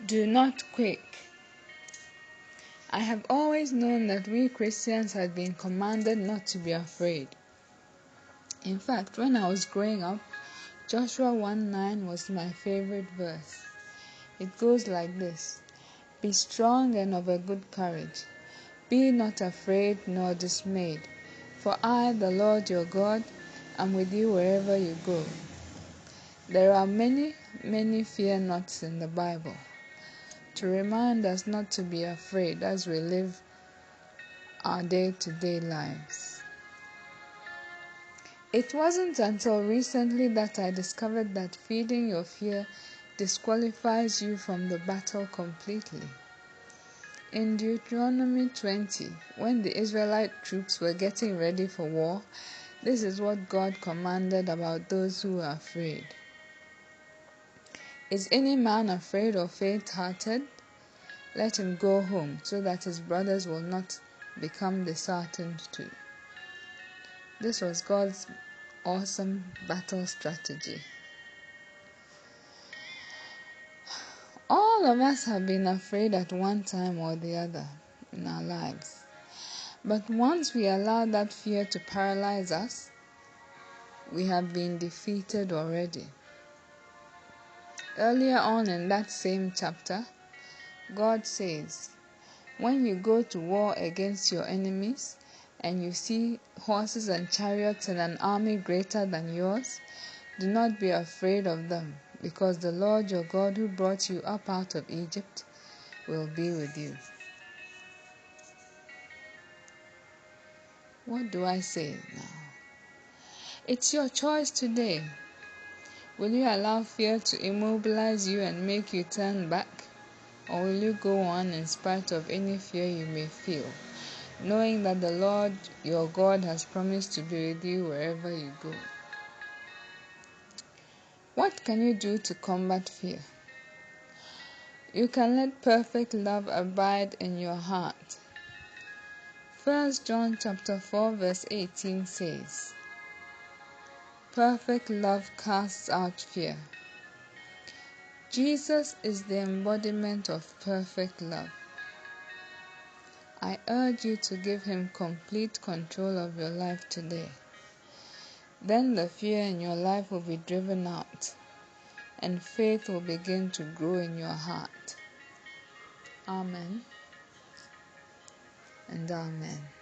Do not quake. I have always known that we Christians had been commanded not to be afraid. In fact, when I was growing up, Joshua 1:9 was my favorite verse. It goes like this: Be strong and of a good courage. Be not afraid nor dismayed, for I, the Lord your God, am with you wherever you go. There are many, many fear nots in the Bible to remind us not to be afraid as we live our day-to-day lives. It wasn't until recently that I discovered that feeding your fear disqualifies you from the battle completely. In Deuteronomy 20, when the Israelite troops were getting ready for war, this is what God commanded about those who are afraid. Is any man afraid or faint-hearted? Let him go home, so that his brothers will not become disheartened too. This was God's awesome battle strategy. All of us have been afraid at one time or the other in our lives. But once we allow that fear to paralyze us, we have been defeated already. Earlier on in that same chapter, God says, when you go to war against your enemies and you see horses and chariots and an army greater than yours, do not be afraid of them, because the Lord your God who brought you up out of Egypt will be with you. What do I say now? It's your choice today. Will you allow fear to immobilize you and make you turn back? Or will you go on in spite of any fear you may feel, knowing that the Lord your God has promised to be with you wherever you go? What can you do to combat fear? You can let perfect love abide in your heart. 1 John chapter 4 verse 18 says, Perfect love casts out fear. Jesus is the embodiment of perfect love. I urge you to give him complete control of your life today. Then the fear in your life will be driven out, and faith will begin to grow in your heart. Amen and amen.